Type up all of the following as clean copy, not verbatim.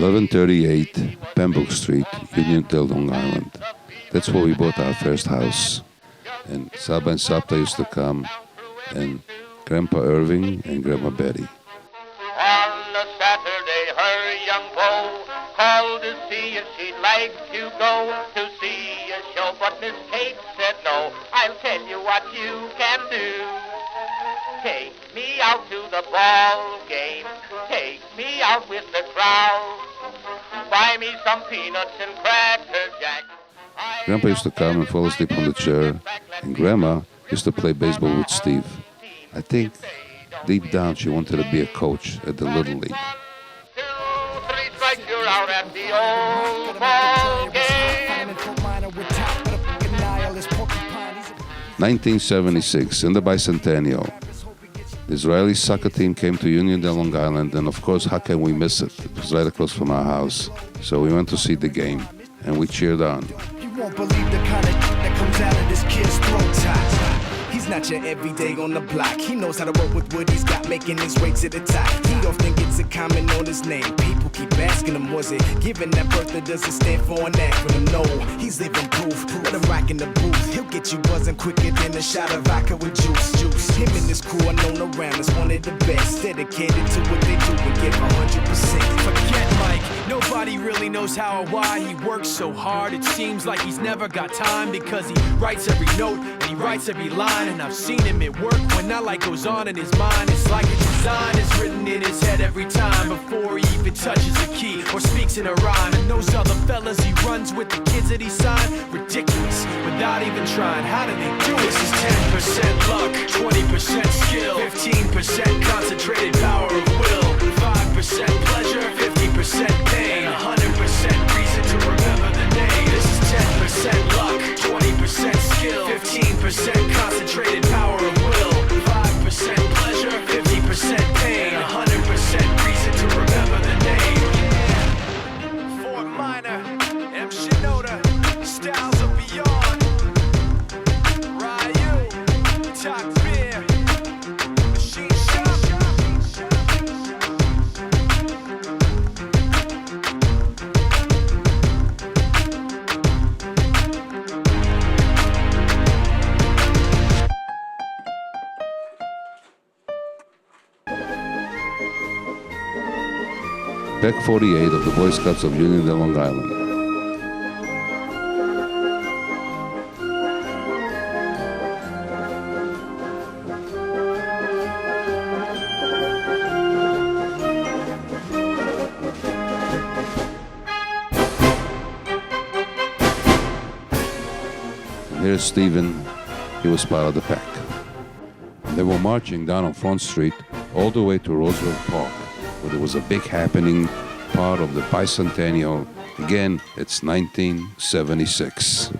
1138 Pembroke Street, Uniondale, Long Island. That's where we bought our first house. And Saba and Sapta used to come, and Grandpa Irving and Grandma Betty. On a Saturday, her young beau called to see if she'd like to go to see a show, but Miss Kate said no. I'll tell you what you can do. Take me out to the ball game. Take me out with the crowd. Buy me some peanuts and cracker jack. Grandpa used to come and fall asleep on the chair, and Grandma used to play baseball with Steve. I think deep down she wanted to be a coach at the Little League. 2, 3 strikes, you're out at the old ball game. 1976, in the bicentennial, the Israeli soccer team came to Uniondale, Long Island, and of course, how can we miss it? It was right across from our house. So we went to see the game, and we cheered on. You won't believe the kind of that comes out of this kid's throat top. He's not your everyday on the block. He knows how to work with what he's got, making his way to the top. He often gets a comment on his name. People keep asking him, was it given that birth that doesn't stand for an acronym? No, he's living proof. Let him rock in the booth. He'll get you buzzing quicker than a shot of vodka with juice. Him and his crew are known around as one of the best. Dedicated to what they do and give 100%. Forget Mike, nobody really knows how or why he works so hard. It seems like he's never got time because he writes every note and he writes every line. And I've seen him at work when that light goes on in his mind. It's like a design is written in his head every time before he even touches a key or speaks in a rhyme. And those other fellas he runs with, the kids that he signed, ridiculous, without even trying. How do they do it? This is 10% luck, 20% skill, 15% concentrated power of will, 5% pleasure, 50% pain, 100% reason to remember the name. This is 10% luck, 20% skill, 15% concentrated power of will, 5% pleasure, 50% pain, 100% reason to remember the name. Fort Minor, M. Shinoda, Styles of Beyond, Ryu, Talk Beer, Machine Shop. Deck 48 of the Boy Scouts of Uniondale, Long Island. And here's Stephen. He was part of the pack. And they were marching down on Front Street all the way to Roosevelt Park, where there was a big happening, part of the bicentennial. Again, it's 1976.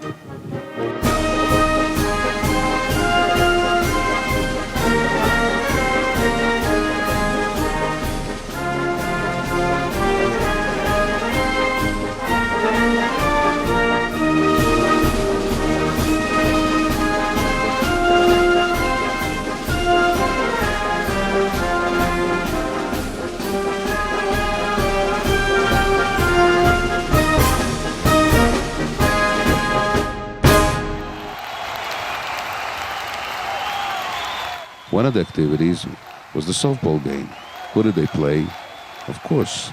One of the activities was the softball game. Who did they play? Of course,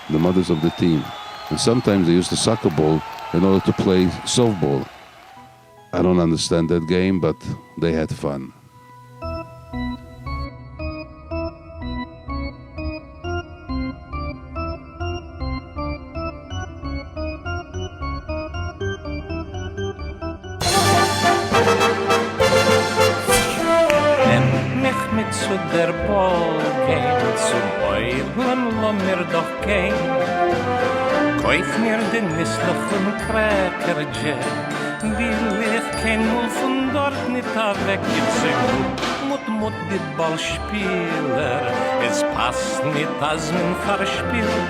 the mothers of the team. And sometimes they used the soccer ball in order to play softball. I don't understand that game, but they had fun. Zu der Ball gehen, zum Eulen lo mir doch gehen. Kauf mir den misslichen Cracker Jack, will ich kein Mul von dort nicht weggezogen. Mut die Ballspieler, es passt nicht, als man verspielt.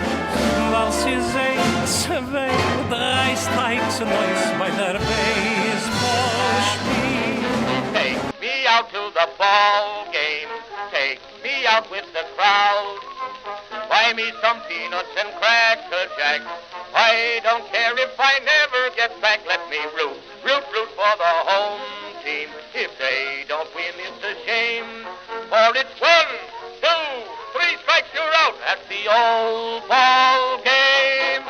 Weil sie sehen, zwei, drei Strikes Neues bei der Baseballspiel. Take me out to the ball game. Take me out with the crowd. Buy me some peanuts and crackers. That's the old ball game.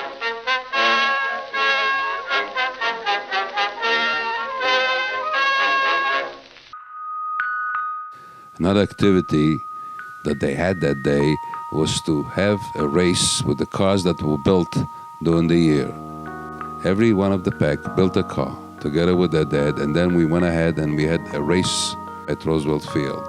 Another activity that they had that day was to have a race with the cars that were built during the year. Every one of the pack built a car together with their dad, and then we went ahead and we had a race at Roosevelt Field.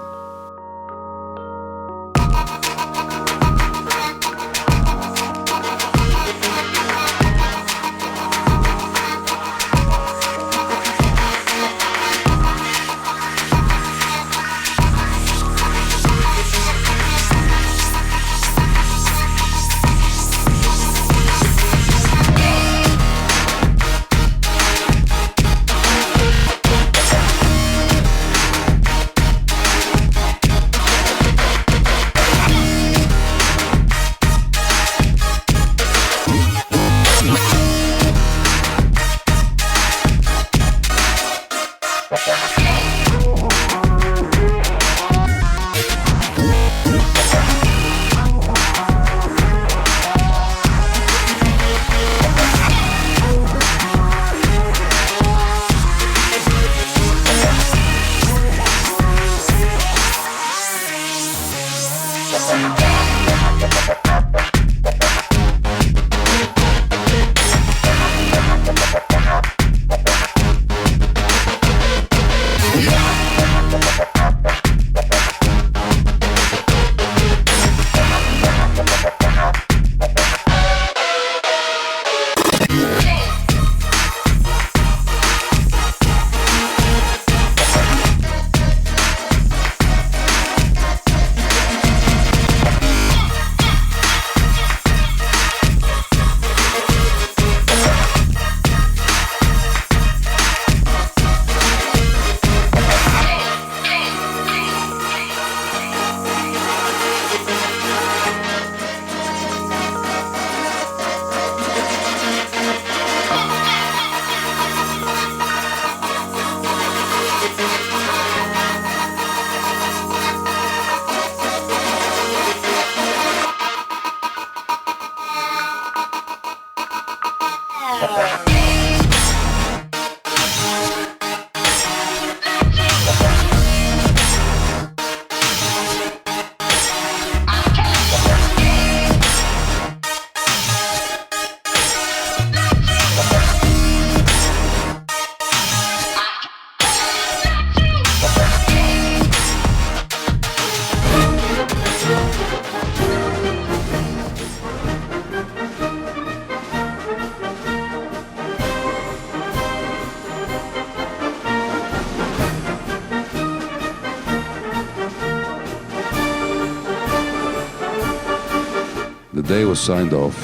The day was signed off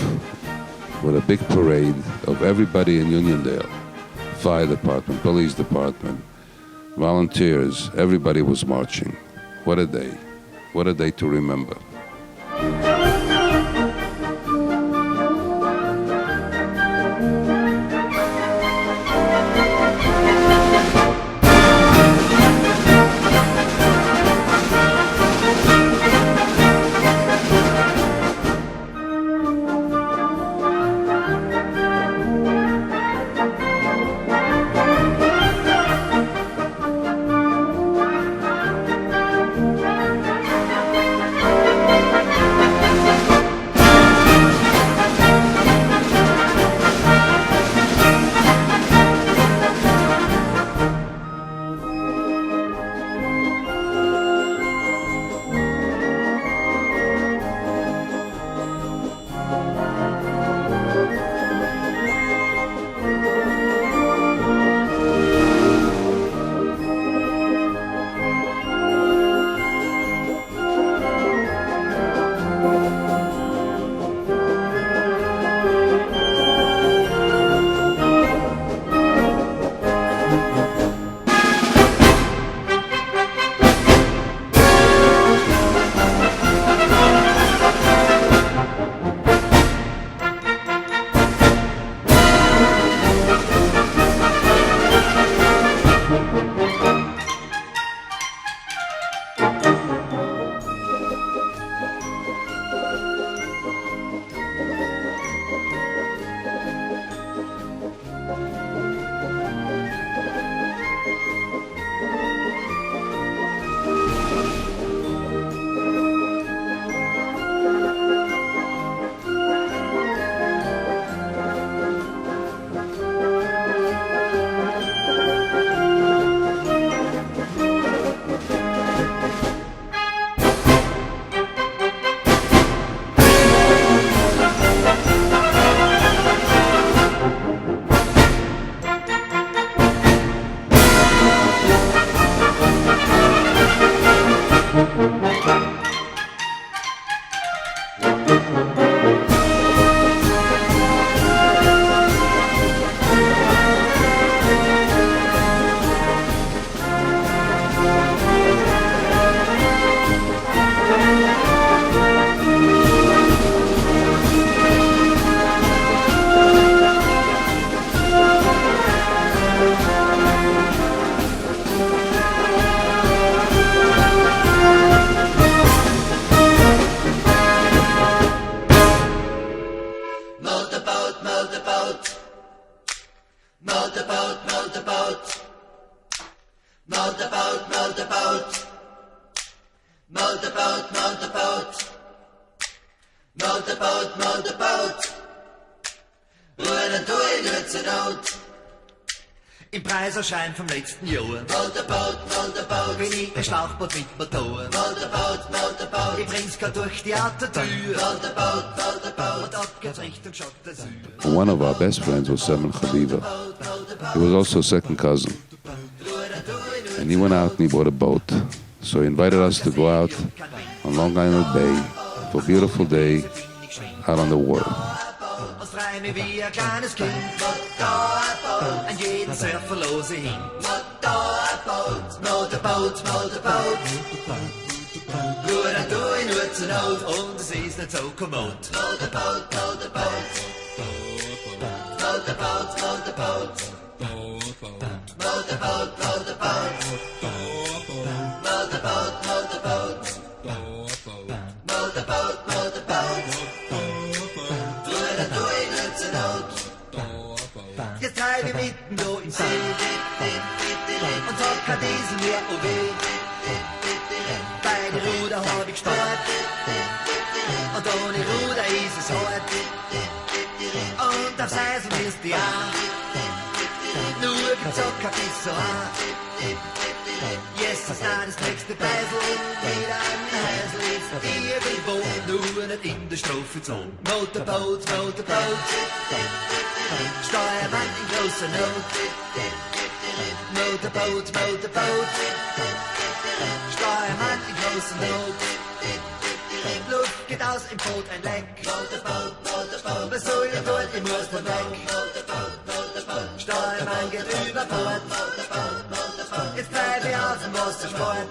with a big parade of everybody in Uniondale. Fire department, police department, volunteers, everybody was marching. What a day. What a day to remember. Motorboot, motorboot. Motorboot, motorboot. Bruder, du in Lützenot. Im Preiserschein vom letzten Jahr. Motorboot, Motorboot. Bin ich ein Schlauchboot mit Motor. Motorboot, Motorboot. Ich bring's grad durch die Autotür. Motorboot, Motorboot. Und ab geht's Richtung Schock d'Azur. One of our best friends was Seven Khalifa. He was also a second cousin. And he went out and he bought a boat. So he invited us to go out on Long Island Bay for a beautiful day out on the water. Reime wie ein kleines Kind. Motorboot, an jeden Surfer lose hin. Motorboot, Motorboot, Motorboot. Bruder, du in nur zur Not und es ist nicht so kommod. Motorboot, Motorboot. Motorboot, Motorboot. Motorboot, Motorboot. Motorboot, Motorboot. Motorboot, Motorboot. Jetzt treibe ich mitten da im See und hab kein Diesel mehr, oh weh. Bei den Ruder hab ich gespart und ohne Ruder ist es hart. Und aufs Eisen ist die auch nur gezockt, kein Pissoir. Yes, ist da das nächste Beisel, wieder ein Häusl ist irgendwo, nur nicht in der Strafenzone. Motorboot, Motorboot. Steuermann in großer Not. Motorboot, Motorboot. Steuermann in großer Not. Luft geht aus im Boot ein Leck. Motorboot, Motorboot. Was soll ich tun? Ich muss da weg. Steuermann geht über Bord. Jetzt bleib ich auf dem Wassersport.